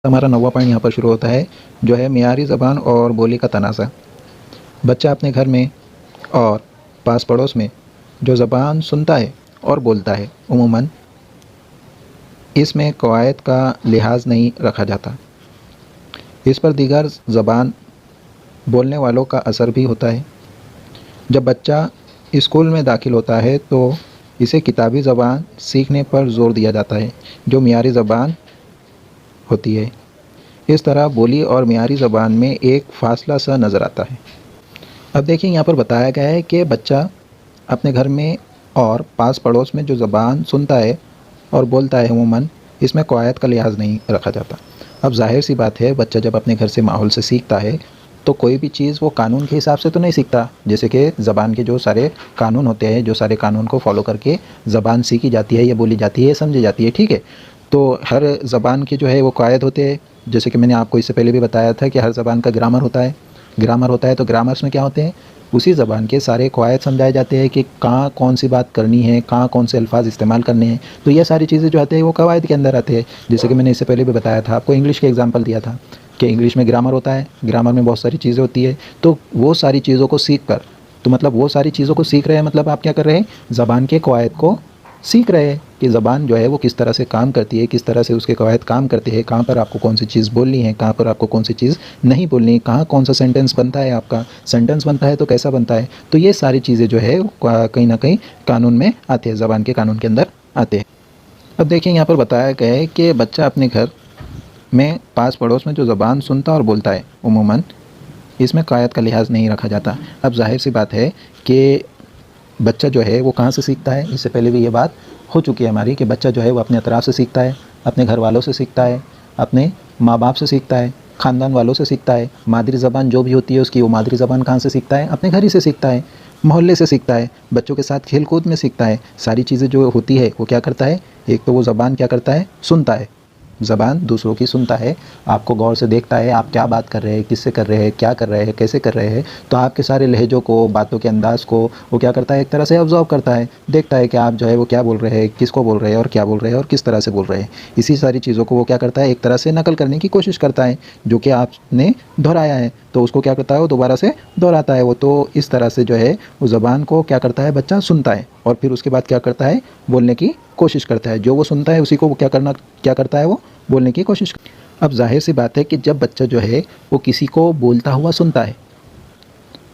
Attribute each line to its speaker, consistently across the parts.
Speaker 1: हमारा 9वां पॉइंट यहाँ पर शुरू होता है, जो है मियारी ज़बान और बोली का तनाज़ा। बच्चा अपने घर में और पास पड़ोस में जो ज़बान सुनता है और बोलता है, उमूमन इसमें कवायद का लिहाज नहीं रखा जाता। इस पर दीगर ज़बान बोलने वालों का असर भी होता है। जब बच्चा स्कूल में दाखिल होता है तो इसे किताबी ज़बान सीखने पर ज़ोर दिया जाता है, जो मियारी ज़बान होती है। इस तरह बोली और मियारी ज़बान में एक फ़ासला सा नज़र आता है। अब देखिए, यहाँ पर बताया गया है कि बच्चा अपने घर में और पास पड़ोस में जो ज़बान सुनता है और बोलता है, उमूमन इसमें कवायद का लिहाज नहीं रखा जाता। अब ज़ाहिर सी बात है, बच्चा जब अपने घर से माहौल से सीखता है तो कोई भी चीज़ वो कानून के हिसाब से तो नहीं सीखता। जैसे कि ज़बान के जो सारे कानून होते हैं, जो सारे कानून को फॉलो करके ज़बान सीखी जाती है या बोली जाती है, समझी जाती है, ठीक है। तो हर ज़बान के जो है वो कायद होते हैं। जैसे कि मैंने आपको इससे पहले भी बताया था कि हर ज़बान का ग्रामर होता है। ग्रामर होता है तो ग्रामर्स में क्या होते हैं, उसी ज़बान के सारे कवायद समझाए जाते हैं कि कहाँ कौन सी बात करनी है, कहाँ कौन से अल्फाज इस्तेमाल करने हैं। तो ये सारी चीज़ें जो आते हैं वो कवायद के अंदर आते हैं। जैसे कि मैंने इससे पहले भी बताया था, आपको इंग्लिश के एग्जांपल दिया था कि इंग्लिश में ग्रामर होता है, ग्रामर में बहुत सारी चीज़ें होती है। तो वो सारी चीज़ों को सीख कर, तो मतलब वो सारी चीज़ों को सीख रहे हैं, मतलब आप क्या कर रहे हैं, ज़बान के कवायद को सीख रहे हैं कि ज़बान जो है वो किस तरह से काम करती है, किस तरह से उसके कवायद काम करते हैं, कहाँ पर आपको कौन सी चीज़ बोलनी है, कहाँ पर आपको कौन सी चीज़ नहीं बोलनी है, कहाँ कौन सा सेंटेंस बनता है, आपका सेंटेंस बनता है तो कैसा बनता है। तो ये सारी चीज़ें जो है कहीं ना कहीं कानून में आते हैं, ज़बान के कानून के अंदर आते हैं। अब देखिए, यहाँ पर बताया गया है कि बच्चा अपने घर में पास पड़ोस में जो ज़बान सुनता और बोलता है, उमूमन इसमें कायद का लिहाज नहीं रखा जाता। अब जाहिर सी बात है कि बच्चा जो है वो कहाँ से सीखता है। इससे पहले भी ये बात हो चुकी है हमारी कि बच्चा जो है वो अपने अतराफ़ से सीखता है, अपने घर वालों से सीखता है, अपने माँ बाप से सीखता है, ख़ानदान वालों से सीखता है। मादरी ज़बान जो भी होती है उसकी, वो मादरी ज़बान कहाँ से सीखता है, अपने घर ही से सीखता है, मोहल्ले से सीखता है, बच्चों के साथ खेल कूद में सीखता है। सारी चीज़ें जो होती है वो क्या करता है, एक तो वो ज़बान क्या करता है, सुनता है। ज़बान दूसरों की सुनता है, आपको गौर से देखता है, आप क्या बात कर रहे हैं, किससे कर रहे हैं, क्या कर रहे हैं, कैसे कर रहे हैं। तो आपके सारे लहज़ों को, बातों के अंदाज़ को वो क्या करता है, एक तरह से ऑब्ज़र्व करता है, देखता है कि आप जो है वो क्या बोल रहे हैं, किसको बोल रहे हैं और क्या बोल रहे हैं और किस तरह से बोल रहे हैं। इसी सारी चीज़ों को वो क्या करता है, एक तरह से नकल करने की कोशिश करता है, जो कि आपने दोहराया है तो उसको क्या करता है, वो दोबारा से दोहराता है वो। तो इस तरह से जो है वो ज़बान को क्या करता है, बच्चा सुनता है और फिर उसके बाद क्या करता है, बोलने की कोशिश करता है। जो वो सुनता है उसी को वो क्या करता है, वो बोलने की कोशिश। अब जाहिर सी बात है कि जब बच्चा जो है वो किसी को बोलता हुआ सुनता है,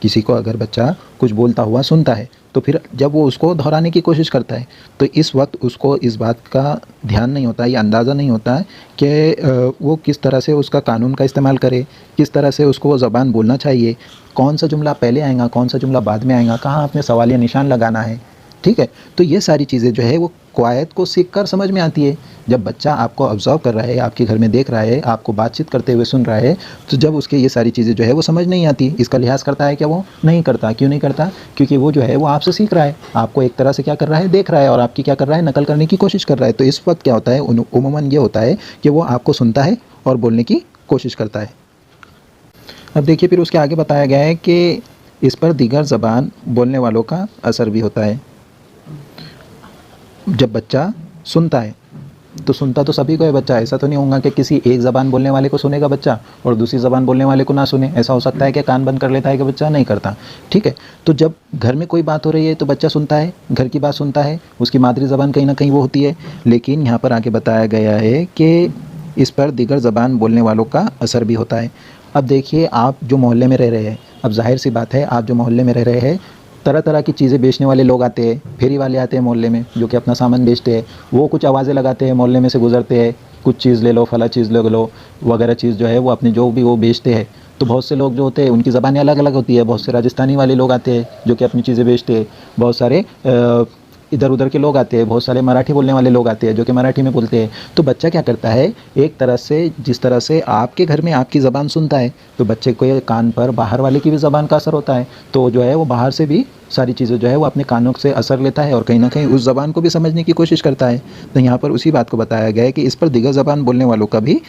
Speaker 1: किसी को अगर बच्चा कुछ बोलता हुआ सुनता है तो फिर जब वो उसको दोहराने की कोशिश करता है तो इस वक्त उसको इस बात का ध्यान नहीं होता है या अंदाज़ा नहीं होता है कि वो किस तरह से उसका कानून का इस्तेमाल करे, किस तरह से उसको वो ज़बान बोलना चाहिए, कौन सा जुमला पहले आएगा, कौन सा जुमला बाद में आएगा, कहाँ आपने सवालिया निशान लगाना है, ठीक है। तो ये सारी चीज़ें जो है वो कवायद को सीख कर समझ में आती है। जब बच्चा आपको ऑब्ज़र्व कर रहा है, आपके घर में देख रहा है, आपको बातचीत करते हुए सुन रहा है, तो जब उसके ये सारी चीज़ें जो है वो समझ नहीं आती, इसका लिहाज करता है क्या, वो नहीं करता। क्यों नहीं करता, क्योंकि वो जो है वो आपसे सीख रहा है, आपको एक तरह से क्या कर रहा है, देख रहा है और आपकी क्या कर रहा है, नकल करने की कोशिश कर रहा है। तो इस वक्त क्या होता है, उमूमन ये होता है कि वो आपको सुनता है और बोलने की कोशिश करता है। अब देखिए, फिर उसके आगे बताया गया है कि इस पर दीगर ज़बान बोलने वालों का असर भी होता है। जब बच्चा सुनता है तो सुनता तो सभी को है बच्चा, ऐसा तो नहीं होगा कि किसी एक ज़बान बोलने वाले को सुनेगा बच्चा और दूसरी ज़बान बोलने वाले को ना सुने। ऐसा हो सकता है कि कान बंद कर लेता है कि बच्चा नहीं करता, ठीक है। तो जब घर में कोई बात हो रही है तो बच्चा सुनता है, घर की बात सुनता है, उसकी मादरी ज़बान कहीं ना कहीं वो होती है। लेकिन यहाँ पर आगे बताया गया है कि इस पर दीगर ज़बान बोलने वालों का असर भी होता है। अब देखिए, आप जो मोहल्ले में रह रहे हैं, अब जाहिर सी बात है, आप जो मोहल्ले में रह रहे हैं, तरह तरह की चीज़ें बेचने वाले लोग आते हैं, फेरी वाले आते हैं मोहल्ले में जो कि अपना सामान बेचते हैं। वो कुछ आवाज़ें लगाते हैं, मोहल्ले में से गुजरते हैं, कुछ चीज़ ले लो, फला चीज़ ले लो वगैरह चीज़ जो है वो अपनी जो भी वो बेचते हैं। तो बहुत से लोग जो होते हैं उनकी ज़बानें अलग अलग होती है। बहुत से राजस्थानी वाले लोग आते हैं जो कि अपनी चीज़ें बेचते हैं, बहुत सारे इधर उधर के लोग आते हैं, बहुत सारे मराठी बोलने वाले लोग आते हैं जो कि मराठी में बोलते हैं। तो बच्चा क्या करता है, एक तरह से जिस तरह से आपके घर में आपकी ज़बान सुनता है तो बच्चे को ये कान पर बाहर वाले की भी ज़बान का असर होता है। तो जो है वो बाहर से भी सारी चीज़ें जो है वो अपने कानों से असर लेता है और कहीं ना कहीं उस ज़बान को भी समझने की कोशिश करता है। तो यहाँ पर उसी बात को बताया गया है कि इस पर दीगर ज़बान बोलने वालों का भी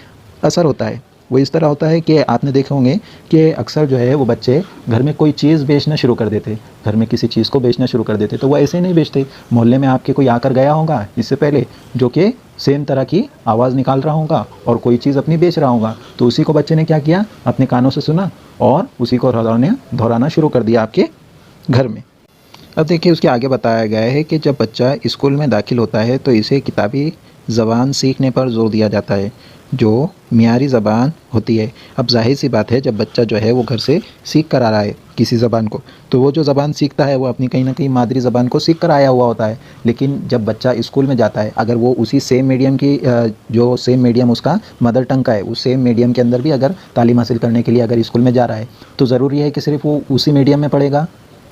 Speaker 1: असर होता है। वो इस तरह होता है कि आपने देखे होंगे कि अक्सर जो है वो बच्चे घर में कोई चीज़ बेचना शुरू कर देते, घर में किसी चीज़ को बेचना शुरू कर देते, तो वो ऐसे ही नहीं बेचते। मोहल्ले में आपके कोई आकर गया होगा इससे पहले जो कि सेम तरह की आवाज़ निकाल रहा होगा और कोई चीज़ अपनी बेच रहा होगा, तो उसी को बच्चे ने क्या किया, अपने कानों से सुना और उसी को दोहराना शुरू कर दिया आपके घर में। अब देखिए उसके आगे बताया गया है कि जब बच्चा स्कूल में दाखिल होता है तो इसे किताबी ज़बान सीखने पर जोर दिया जाता है, जो मियारी ज़बान होती है। अब जाहिर सी बात है, जब बच्चा जो है वो घर से सीख कर आ रहा है किसी ज़बान को, तो वो जो ज़बान सीखता है वो अपनी कहीं ना कहीं मादरी ज़बान को सीख कर आया हुआ होता है। लेकिन जब बच्चा स्कूल में जाता है, अगर वो उसी सेम मीडियम की जो सेम मीडियम उसका मदर टंग का है, उस सेम मीडियम के अंदर भी अगर तालीम हासिल करने के लिए अगर स्कूल में जा रहा है, तो ज़रूरी है कि सिर्फ वो उसी मीडियम में पढ़ेगा।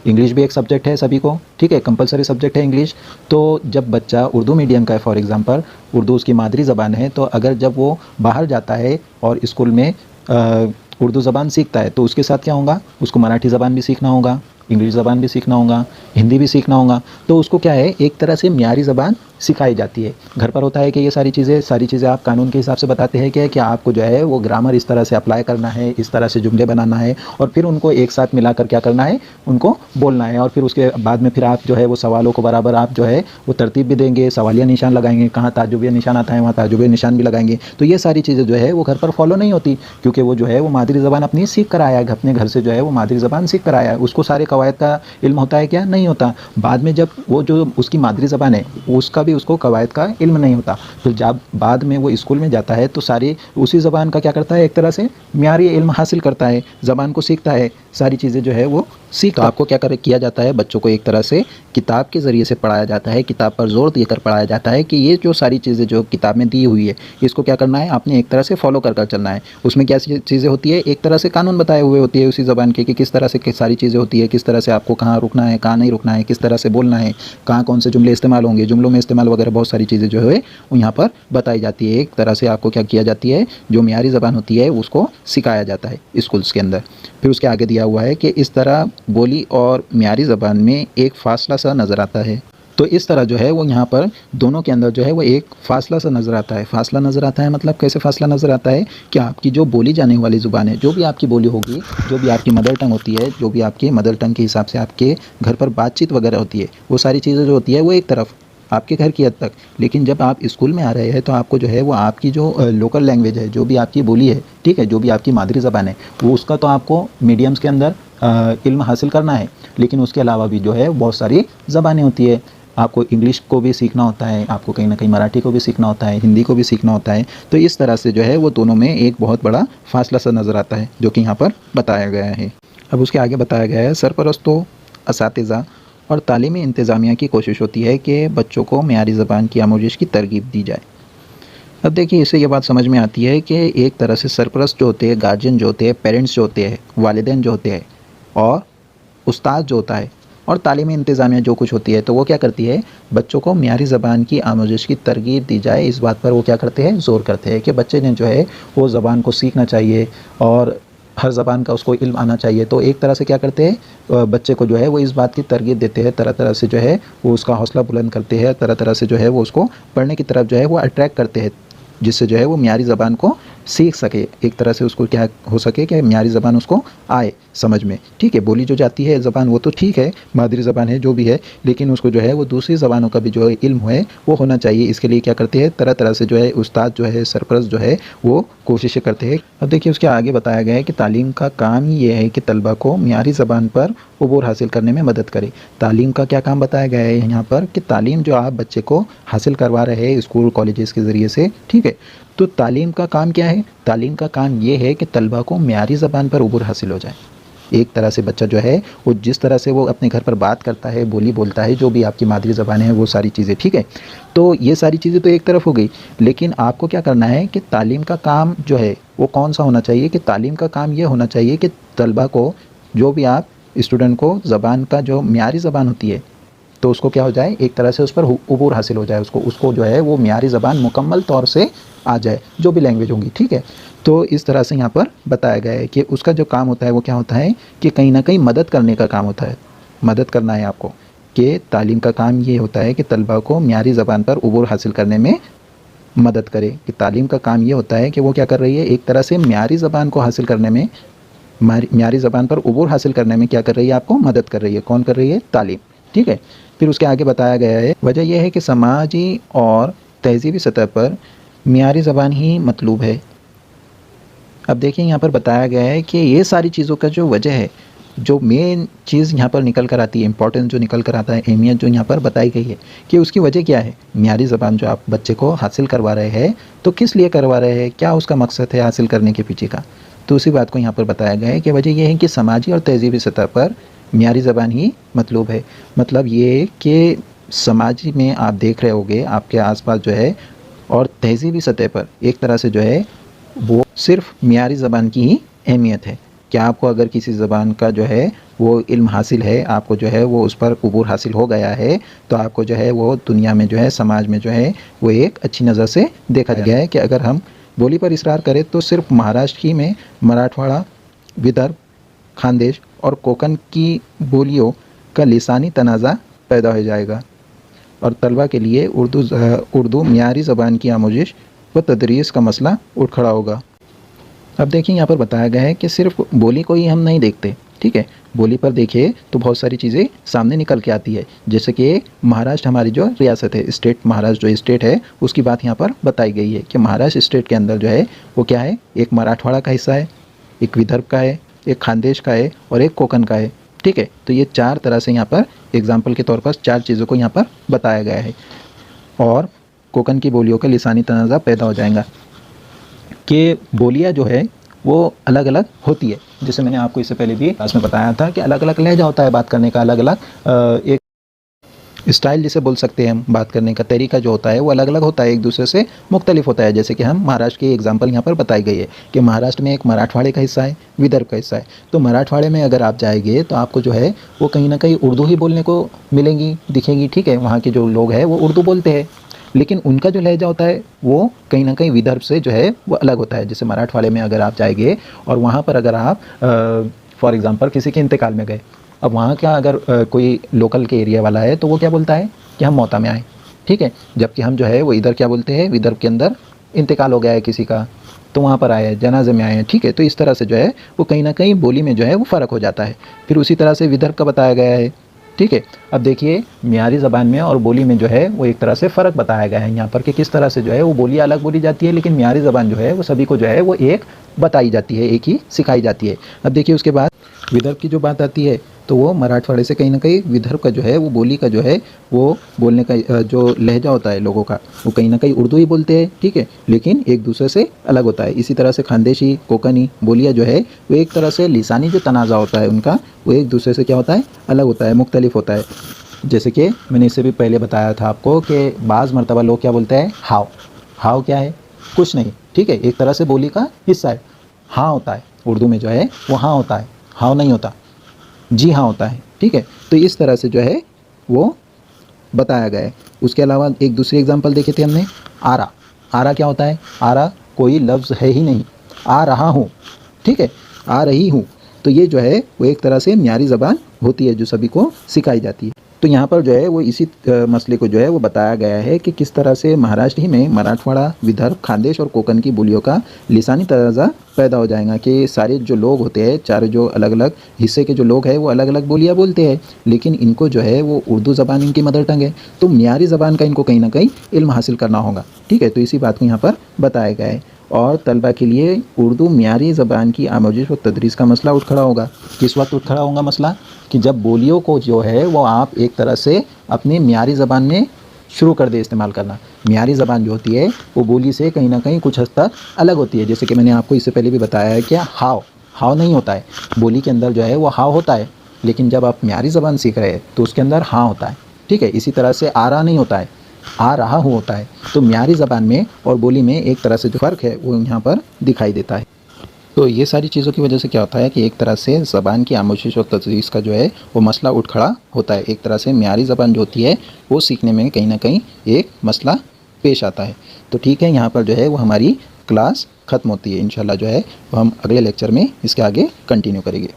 Speaker 1: इंग्लिश भी एक सब्जेक्ट है सभी को, ठीक है, कंपलसरी सब्जेक्ट है इंग्लिश। तो जब बच्चा उर्दू मीडियम का है, फॉर एग्जांपल उर्दू उसकी मादरी ज़बान है, तो अगर जब वो बाहर जाता है और स्कूल में उर्दू ज़बान सीखता है, तो उसके साथ क्या होगा, उसको मराठी ज़बान भी सीखना होगा, इंग्लिश ज़बान भी सीखना होगा, हिंदी भी सीखना होगा। तो उसको क्या है, एक तरह से म्यारी ज़बान सिखाई जाती है। घर पर होता है कि ये सारी चीज़ें आप कानून के हिसाब से बताते हैं कि आपको जो है वो ग्रामर इस तरह से अप्लाई करना है, इस तरह से जुमले बनाना है और फिर उनको एक साथ मिलाकर क्या करना है, उनको बोलना है। और फिर उसके बाद में फिर आप जो है वो सवालों को बराबर आप जो है वो तरतीब भी देंगे, सवालिया निशान लगाएंगे, कहाँ ताजुबिया निशान आता है वहाँ ताजुबिया निशान भी लगाएंगे। तो ये सारी चीज़ें जो है वो घर पर फॉलो नहीं होती, क्योंकि वो जो है वो मादरी ज़बान अपनी सीख कर आया है, अपने घर से जो है वो मादरी ज़बान सीख कर आया है, उसको सारे कवायद का इल्म होता है क्या, नहीं होता। बाद में जब वो जो उसकी मादरी ज़बान है उसका भी उसको कवायद का इल्म नहीं होता, फिर जब बाद में वो स्कूल में जाता है तो सारी उसी ज़बान का क्या करता है, एक तरह से म्यारी इल्म हासिल करता है, ज़बान को सीखता है, सारी चीज़ें जो है वो सीखता। तो आपको क्या किया जाता है, बच्चों को एक तरह से किताब के ज़रिए से पढ़ाया जाता है, किताब पर जोर देकर पढ़ाया जाता है कि ये जो सारी चीज़ें जो किताब में दी हुई है इसको क्या करना है, आपने एक तरह से फॉलो कर चलना है। उसमें क्या चीज़ें होती है, एक तरह से कानून बताए हुए होती है उसी ज़बान के कि किस तरह से सारी चीज़ें होती है, किस तरह से आपको कहाँ रुकना है, कहाँ नहीं रुकना है, किस तरह से बोलना है, कहाँ कौन से जुमले इस्तेमाल होंगे, जुमलों में इस्तेमाल वगैरह बहुत सारी चीज़ें जो है वो यहाँ पर बताई जाती है। एक तरह से आपको क्या किया जाती है, जो म्यारी ज़बान होती है उसको सिखाया जाता है स्कूल्स के अंदर। फिर उसके आगे दिया हुआ है कि इस तरह बोली और म्यारी ज़बान में एक फ़ासला सा नज़र आता है। तो इस तरह जो है वो यहाँ पर दोनों के अंदर जो है वो एक फ़ासला सा नज़र आता है। फ़ासला नज़र आता है मतलब कैसे फ़ासला नज़र आता है कि आपकी जो बोली जाने वाली ज़ुबान है, जो भी आपकी बोली होगी, जो भी आपकी मदर टंग होती है, जो भी आपकी मदर टंग के हिसाब से आपके घर पर बातचीत वगैरह होती है, वो सारी चीज़ें जो होती है वो एक तरफ आपके घर की हद तक। लेकिन जब आप स्कूल में आ रहे हैं तो आपको जो है वो आपकी जो लोकल लैंग्वेज है, जो भी आपकी बोली है, ठीक है, जो भी आपकी मादरी ज़बान है, वो उसका तो आपको मीडियम्स के अंदर इल्म हासिल करना है। लेकिन उसके अलावा भी जो है बहुत सारी ज़बानें होती है, आपको इंग्लिश को भी सीखना होता है, आपको कहीं ना कहीं मराठी को भी सीखना होता है, हिंदी को भी सीखना होता है। तो इस तरह से जो है वो दोनों में एक बहुत बड़ा फासला सा नज़र आता है, जो कि यहाँ पर बताया गया है। अब उसके आगे बताया गया है, सरपरस्तों, असातिज़ा और तालीमी इंतज़ामिया की कोशिश होती है कि बच्चों को म्यारी ज़बान की आमोज़िश की तरगीब दी जाए। अब देखिए इससे ये बात समझ में आती है कि एक तरह से सरपरस्त जो होते हैं, गार्जियन जो होते हैं, पेरेंट्स जो होते हैं, वालिदैन जो होते हैं और उस्ताद जो होता है और तालीमी इंतज़ामिया जो कुछ होती है, तो वो क्या करती है, बच्चों को म्यारी ज़बान की आमोज़िश की तरगीब दी जाए, इस बात पर वो क्या करते हैं, ज़ोर करते हैं कि बच्चे ने जो है वो ज़बान को सीखना चाहिए और हर ज़बान का उसको इल्म आना चाहिए। तो एक तरह से क्या करते हैं, बच्चे को जो है वो इस बात की तरगीब देते हैं, तरह तरह से जो है वो उसका हौसला बुलंद करते हैं, तरह तरह से जो है वो उसको पढ़ने की तरफ जो है वो अट्रैक्ट करते हैं, जिससे जो है वो म्यारी ज़बान को सीख सके, एक तरह से उसको क्या हो सके कि म्यारी ज़बान उसको आए समझ में। ठीक है, बोली जो जाती है ज़बान वो तो ठीक है, मादरी ज़बान है जो भी है, लेकिन उसको जो है वो दूसरी ज़बानों का भी जो है इल्म है वो होना चाहिए। इसके लिए क्या करते हैं, तरह तरह से जो है उस्ताद जो है, सरपरस्त जो है वो कोशिशें करते हैं। अब देखिए उसके आगे बताया गया है कि तालीम का काम ही ये है कि तलबा को म्यारी ज़बान पर उबूर हासिल करने में मदद करे। तालीम का क्या काम बताया गया है यहाँ पर कि तालीम जो आप बच्चे को हासिल करवा रहे हैं स्कूल कॉलेजेस के ज़रिए से, ठीक है, तो तालीम का काम क्या है, तालीम का काम ये है कि तलबा को म्यारी ज़बान पर उबूर हासिल हो जाए। एक तरह से बच्चा जो है वो जिस तरह से वो अपने घर पर बात करता है, बोली बोलता है, जो भी आपकी मादरी ज़बान है वो सारी चीज़ें, ठीक है, तो ये सारी चीज़ें तो एक तरफ हो गई। लेकिन आपको क्या करना है कि तालीम का काम जो है वो कौन सा होना चाहिए, कि तालीम का काम ये होना चाहिए कि तलबा को, जो भी आप स्टूडेंट को ज़बान का जो म्यारी ज़बान होती है तो उसको क्या हो जाए, एक तरह से उस पर उबूर हासिल हो जाए, उसको जो है वो म्यारी ज़बान मुकम्मल तौर से आ जाए, जो भी लैंग्वेज होंगी, ठीक है। तो इस तरह से यहाँ पर बताया गया है कि उसका जो काम होता है वो क्या होता है कि कहीं ना कहीं मदद करने का काम होता है, मदद करना है आपको, कि तालीम का काम ये होता है कि तलबा को म्यारी ज़बान पर उबूर हासिल करने में मदद करे, कि तालीम का काम ये होता है कि वो क्या कर रही है, एक तरह से म्यारी ज़बान को हासिल करने में, म्यारी ज़बान पर उबूर हासिल करने में क्या कर रही है, आपको मदद कर रही है। कौन कर रही है, तालीम। ठीक है, फिर उसके आगे बताया गया है वजह यह है कि समाजी और तहज़ीबी सतह पर म्यारी ज़बान ही मतलूब है। अब देखिए यहाँ पर बताया गया है कि ये सारी चीज़ों का जो वजह है, जो मेन चीज़ यहाँ पर निकल कर आती है, इंपॉर्टेंस जो निकल कर आता है, अहमियत जो यहाँ पर बताई गई है कि उसकी वजह क्या है। म्यारी ज़बान जो आप बच्चे को हासिल करवा रहे हैं तो किस लिए करवा रहे हैं, क्या उसका मकसद है हासिल करने के पीछे का, तो उसी बात को यहाँ पर बताया गया है कि वजह यह है कि समाजी और तहज़ीबी सतह पर म्यारी ज़बान ही मतलूब है। मतलब ये कि समाजी में आप देख रहे होंगे आपके आसपास जो है, और तहज़ीबी सतह पर एक तरह से जो है वो सिर्फ म्यारी ज़बान की ही अहमियत है। क्या आपको अगर किसी ज़बान का जो है वो इल्म हासिल है, आपको जो है वो उस पर उबूर हासिल हो गया है, तो आपको जो है वो दुनिया में जो है, समाज में जो है वो एक अच्छी नज़र से देखा गया है। कि अगर हम बोली पर इसरार करें तो सिर्फ महाराष्ट्र ही में मराठवाड़ा, विदर्भ, खानदेश और कोंकण की बोलियों का लिसानी तनाज़ा पैदा हो जाएगा, और तलबा के लिए उर्दू म्यारी ज़बान की आमोजिश व तदरीस का मसला उठ खड़ा होगा। अब देखिए यहाँ पर बताया गया है कि सिर्फ बोली को ही हम नहीं देखते। ठीक है, बोली पर देखिए तो बहुत सारी चीज़ें सामने निकल के आती है। जैसे कि महाराष्ट्र हमारी जो रियासत है, स्टेट, महाराष्ट्र जो स्टेट है उसकी बात यहाँ पर बताई गई है कि महाराष्ट्र स्टेट के अंदर जो है वो क्या है, एक मराठवाड़ा का हिस्सा है, एक विदर्भ का है, एक खानदेश का है और एक कोंकण का है। ठीक है, तो ये चार तरह से यहाँ पर एग्जाम्पल के तौर पर चार चीज़ों को यहाँ पर बताया गया है, और कोंकण की बोलियों का लिसानी तनाज़ा पैदा हो जाएगा कि बोलियाँ जो है वो अलग अलग होती है। जैसे मैंने आपको इससे पहले भी क्लास में बताया था कि अलग अलग लहजा होता है बात करने का, अलग अलग एक स्टाइल जिसे बोल सकते हैं हम, बात करने का तरीका जो होता है वो अलग अलग होता है, एक दूसरे से मुख्तलिफ होता है। जैसे कि हम महाराष्ट्र की एग्जांपल यहाँ पर बताई गई है कि महाराष्ट्र में एक मराठवाड़े का हिस्सा है, विदर्भ का हिस्सा है। तो मराठवाड़े में अगर आप जाएंगे तो आपको जो है वो कहीं ना कहीं उर्दू ही बोलने को मिलेंगी, दिखेंगी। ठीक है, वहाँ के जो लोग हैं वो उर्दू बोलते हैं, लेकिन उनका जो लहजा होता है वो कहीं ना कहीं विदर्भ से जो है वो अलग होता है। जैसे मराठवाड़े में अगर आप जाएंगे और वहाँ पर अगर आप फॉर एग्ज़ाम्पल किसी के इंतकाल में गए, अब वहाँ क्या अगर कोई लोकल के एरिया वाला है तो वो क्या बोलता है कि हम मौता में आए। ठीक है, जबकि हम जो है वो इधर क्या बोलते हैं, विदर्भ के अंदर इंतकाल हो गया है किसी का तो वहाँ पर आए हैं, जनाजे में आए हैं। ठीक है, तो इस तरह से जो है वो कहीं ना कहीं बोली में जो है वो फ़र्क हो जाता है। फिर उसी तरह से विदर्भ का बताया गया है। ठीक है, अब देखिए म्यारी ज़बान में और बोली में जो है वो एक तरह से फ़र्क बताया गया है यहाँ पर कि किस तरह से जो है वो बोली अलग बोली जाती है, लेकिन म्यारी ज़बान जो है वो सभी को जो है वो एक बताई जाती है, एक ही सिखाई जाती है। अब देखिए उसके बाद विदर्भ की जो बात आती है तो वो मराठवाड़े से कहीं ना कहीं विदर्भ का जो है वो बोली का जो है वो बोलने का जो लहजा होता है लोगों का वो कहीं ना कहीं उर्दू ही बोलते हैं। ठीक है, लेकिन एक दूसरे से अलग होता है। इसी तरह से खानदेशी, कोंकणी बोलियाँ जो है वो एक तरह से लिसानी जो तनाज़ा होता है उनका वो एक दूसरे से क्या होता है, अलग होता है, मुख्तलिफ होता है। जैसे कि मैंने इससे भी पहले बताया था आपको कि बाज़ मरतबा लोग क्या बोलते हैं, हाव। हाव क्या है, कुछ नहीं। ठीक है, एक तरह से बोली का हिस्सा है। हाँ होता है उर्दू में जो है वो हाँ होता है, हाव नहीं होता, जी हाँ होता है। ठीक है, तो इस तरह से जो है वो बताया गया है। उसके अलावा एक दूसरी एग्जांपल देखे थे हमने, आरा। आरा क्या होता है, आरा कोई लफ्ज़ है ही नहीं, आ रहा हूँ। ठीक है, आ रही हूँ। तो ये जो है वो एक तरह से म्यारी ज़बान होती है जो सभी को सिखाई जाती है। तो यहाँ पर जो है वो इसी मसले को जो है वो बताया गया है कि किस तरह से महाराष्ट्र ही में मराठवाड़ा, विदर्भ, खानदेश और कोंकण की बोलियों का लिसानी तनाज़ा पैदा हो जाएगा कि सारे जो लोग होते हैं, चारों जो अलग अलग हिस्से के जो लोग हैं वो अलग अलग बोलियाँ बोलते हैं, लेकिन इनको जो है वो उर्दू ज़बान इनकी मदर टंग है, तो म्यारी ज़बान का इनको कहीं ना कहीं इल्म हासिल करना होगा। ठीक है, तो इसी बात को यहाँ पर बताया गया है। और तलबा के लिए उर्दू म्यारी ज़बान की आमोजिश व तदरीस का मसला उठ खड़ा होगा। किस वक्त उठ खड़ा होगा मसला, कि जब बोलियों को जो है वो आप एक तरह से अपनी म्यारी ज़बान में शुरू कर दे इस्तेमाल करना। म्यारी ज़बान जो होती है वो बोली से कहीं ना कहीं कुछ हद तक अलग होती है। जैसे कि मैंने आपको इससे पहले भी बताया है कि हाव, हाव नहीं होता है बोली के अंदर जो है वो हाव होता है, लेकिन जब आप म्यारी ज़बान सीख रहे हैं तो उसके अंदर हाँ होता है। ठीक है, इसी तरह से आरा नहीं होता है, आ रहा हूँ होता है। तो म्यारी ज़बान में और बोली में एक तरह से जो फ़र्क है वो यहाँ पर दिखाई देता है। तो ये सारी चीज़ों की वजह से क्या होता है कि एक तरह से ज़बान की आमोजिश और तदरीस का जो है वो मसला उठ खड़ा होता है। एक तरह से म्यारी ज़बान जो होती है वो सीखने में कहीं ना कहीं एक मसला पेश आता है। तो ठीक है, यहाँ पर जो है वो हमारी क्लास ख़त्म होती है। इंशाल्लाह जो है वो हम अगले लेक्चर में इसके आगे कंटिन्यू करेंगे।